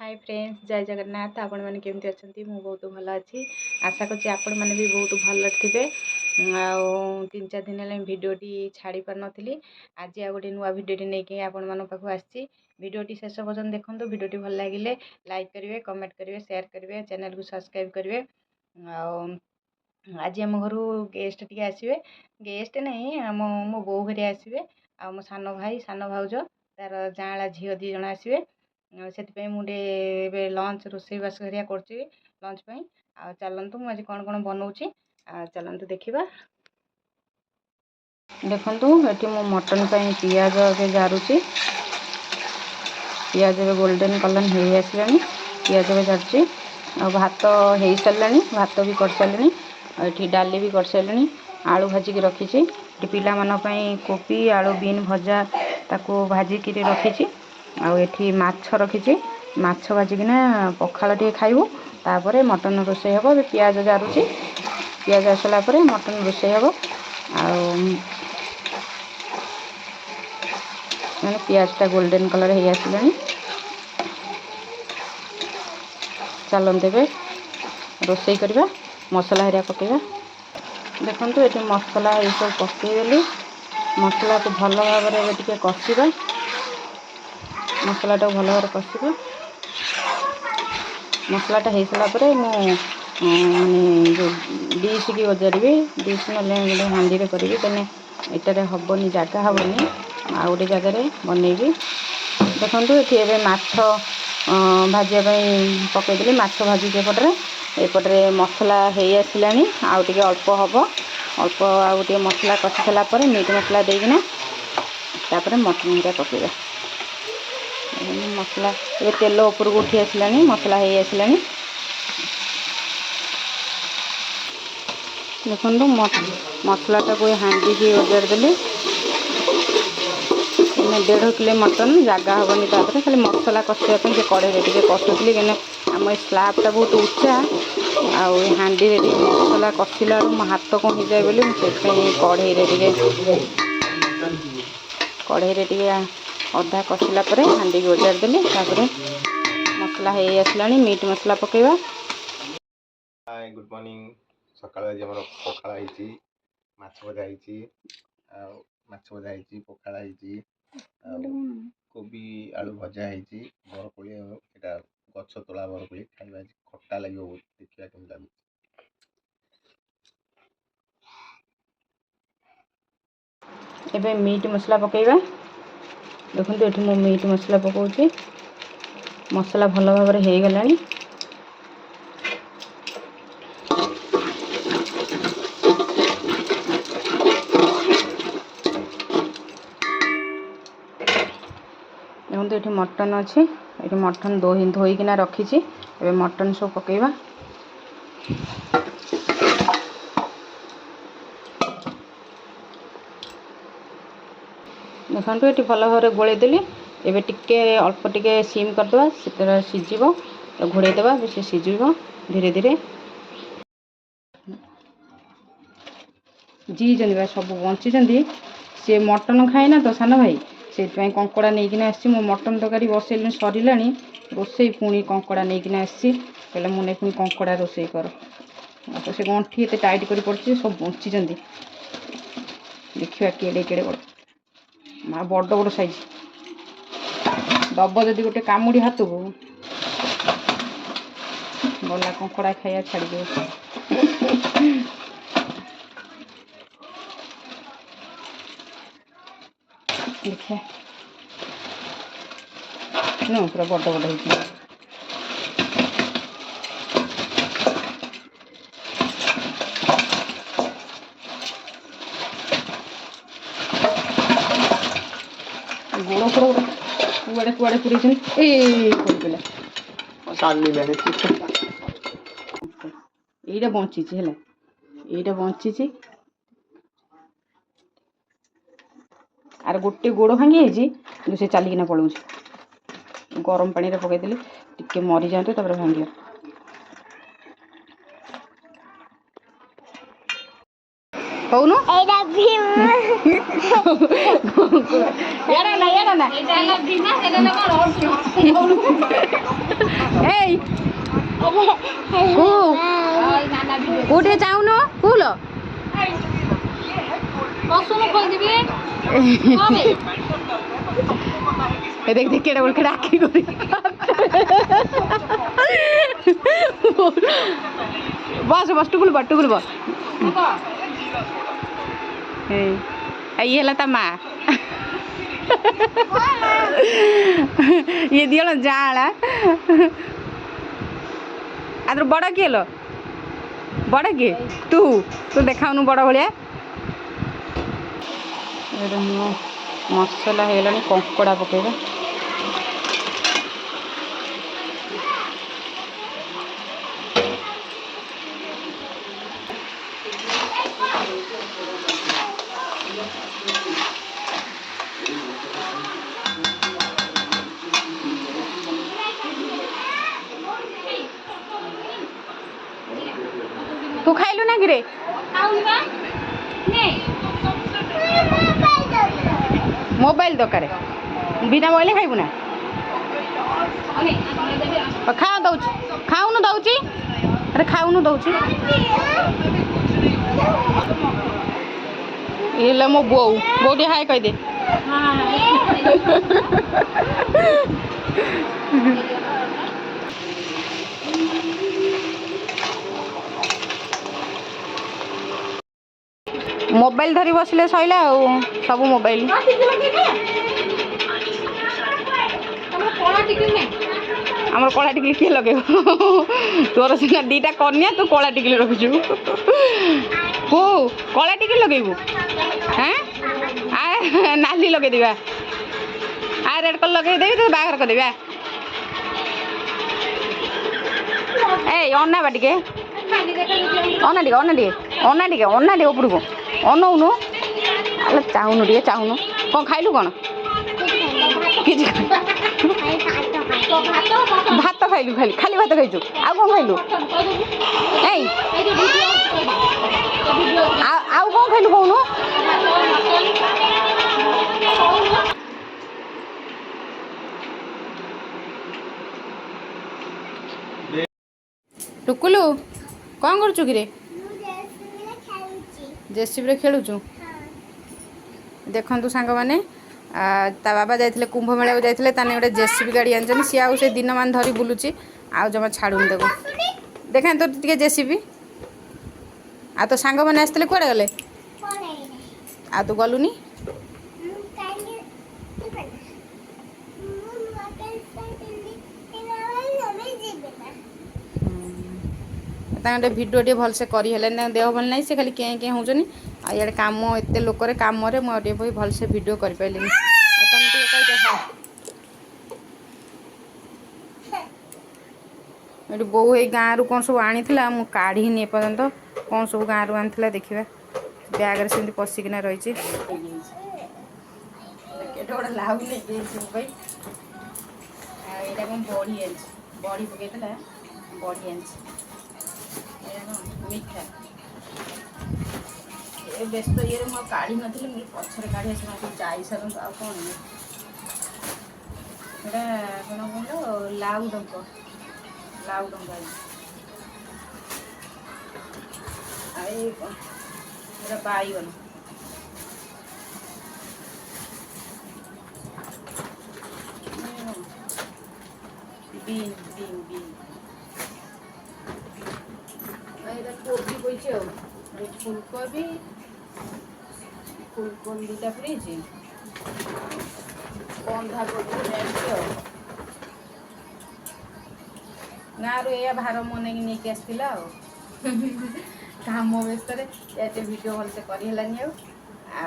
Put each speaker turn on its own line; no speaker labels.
Hi friends जय जगन्नाथ आपण मैंने केमती अच्छा मुझे बहुत भल अच्छी आशा करছি आपण मैंने भी बहुत भल थे तीन चार दिन है भिडटी छाड़ी पार नी आज आ गए नुआ भिडटी नहीं आपण मान पाक आडियोटी शेष पर्यटन देखो भिडटी भल लगे लाइक करेंगे कमेंट करेंगे शेयर करेंगे चैनल को सब्सक्राइब करेंगे आज आम घर गेस्ट टी आसवे गेस्ट नहीं आम मो बो घरे आसवे आ मो सान भाई सान भाउज तार जाँला झील दी जन आसवे से मुझे लंच रोसईबास करिया कर लंच चलतु मुझे कौन कौन बनाऊँगी चलतु देखा देखु ये मो मटन पियाज जारुची पियाज गोल्डन कलर हो आसला पियाज जारुची भात हो सारा भात भी कर सारे ये डाली भी कर सारे आलू भाजिक रखी पिला मानी कोबी आलू बीन भजा ताको भाजिक रखी आठी माछ रखी माछ भाजिकिना पखाल टे खाइबू तापर मटन रोषे हम पियाज जारुची पियाज आसला मटन रोषे हम मैंने पियाजटा गोल्डन कलर हो आसला चलते रोषे करवा मसला हरिया पकेगा देखो ये मसला ये सब पकईदेली मसला को भल भाव में कषा मसलाटा भल भाव कषा मसलाटा हो सारापर माने जो डिश की बजारि डिश ना हांडी में करी कहीं इटारे हेनी जगह हेनी आ गए जगार बनईबी देखो ये माछ भाजापी पकईदेली माछ भाजी एपटे एपटे मसला हो आसला आउे अल्प हम अल्प आउे मसला कषि सारापर मीट मसला देना तापर मटन हरिया पकईबा मसला ये तेल ऊपर को उठी आसला मसला हो आसला देखो मसलाटा को हांडी की ओजार देली 1.5 किलो मटन जगह हेनी तापर खाली मसला कषापी से कड़े कषुली कहीं आम स्लैबटा बहुत उच्चा आउ हांडी मसला कषिला मो हाथ कौन हो जाए बोली कढ़ई अधा कषिला हांडी की ओजार देली मसला हो आसला मीट मसला पकेबा।
हाय गुड मॉर्निंग सकाळ आज हमर पखाळा हिची माछ भजा हिची माछ भजा हिची पखाळा हिची कोबी आलू भजा हिची बरकोली एटा गछ तोला बरकोली खाइबा खट्टा लागियो देखिया केम लागु
एबे मीट मसला पकेबा देखो ये मो मीट मसला पकाउची मसला भल भाव में हो गला देखो ये मटन अच्छी ये मटन धोईकिना रखी मटन सब पकेबा देखो ये भल भाव में गोलेदेली एबे टिके अल्प टिके सीम करदे से सीझब घोड़ेदेवा बेस सीझब धीरे धीरे जी जन सब बंची सी मटन खाएना तो सान भाई से कंकड़ा नहीं आसी मो मटन तरकारी बसैल सरला रोसे पुणी कंकड़ा नहीं आसी कहले मुझे पुणी कंकड़ा रोसे कर तो से गंठी एत टाइट कर पड़ी सब बंची देखा केड़े केड़े बड़ माँ बड़ बड़ साइज दब जदि गोटे कामुड़ी हाथ को गला कंकड़ा खाया छाड़ दे देखिए न पूरा बड़ बड़ हो गोड़ फोड़ कुआड़े कुआड़े पूरी यहीटा बंची है यहीटा बंची आर गोटे गोड़ भांगी से चलिकिना पलाऊँ गरम पानी पकईदेली टिके मरी जाते तब भांगे कौन କୋଉଠି ଚାହୁଁନ ଫୁଲ देख देख केड़ा बोल के आखी करी बस बस टुकुल बस ये हला ता माँ ये दियो जाला आदर बड़ा किए लो बड़ा किए तू तू देखाउनु बड़ा भलिया मसला है कंकड़ा पकेबा तू खाइलु ना गिरे मोबाइल दरकार बिना मोबाइल खाइबु ना खाओ दउची खाउनु दउची अरे खाउनु दउची ये मो बो बोटी हाय कह दे मोबाइल धरी बसले सैला सब मोबाइल आमर कला टिकली किए लगे तोर सीना दीटा कन्या तू कला टिकली रखिछु को कला टिकली लगेबू हैं आ नाली लगे दिबा आ रेड कलर लगे देबी तो बाहर कर देबा ए अन्ना बाटिके अन्ना ऊपर को अनौनु अरे चाहूनु टे चाहूनु कौन खाइलु कौन किसी भात खाइलु खाली खाली भात खाइछु आउ कौन खाइलु ए आउ कौन खाइलु कौनु टुकुलु कौन करछु कि रे जेसीबी खेलुचु देखु सांग मैंने ता बाबा जाइए कुंभ मेला जाइए ताने गोटे जेसीबी गाड़ी आनी सी आउ से दिन मान धरी बुलूची आउ जमा छाड़ूनी देखो देखा तो टे जेसीबी आ तो सांग मैंने आसते कौड़े गले आ तू गलुनी गोटे भिडियो भलसे कर देह भल ना से खाली क्या क्या होनी आड़े कम एत लोक कम मुझे भलसे भिडियो कर पारे तुम ये बो ये गाँव रू कौन सब आनी काढ़ी एपर्यंत कौन सब गाँव रू आनी देखा ब्याग्रे से पशिकिना रही कौन बड़ी बड़ी पकई बड़ी आनी मीठा ये व्यस्त ये काढ़ी नी पचर काढ़ी आस जाई सार आ कौन कौन लाउ डंक बैगन बीन बीन बीन कोबी बोई फुलकोबी फुलकोबी दुटा फ्रिज बंधा कोबी गाँव या भार मन नहीं आसला काम व्यस्त भिडियो भलसे करनी आ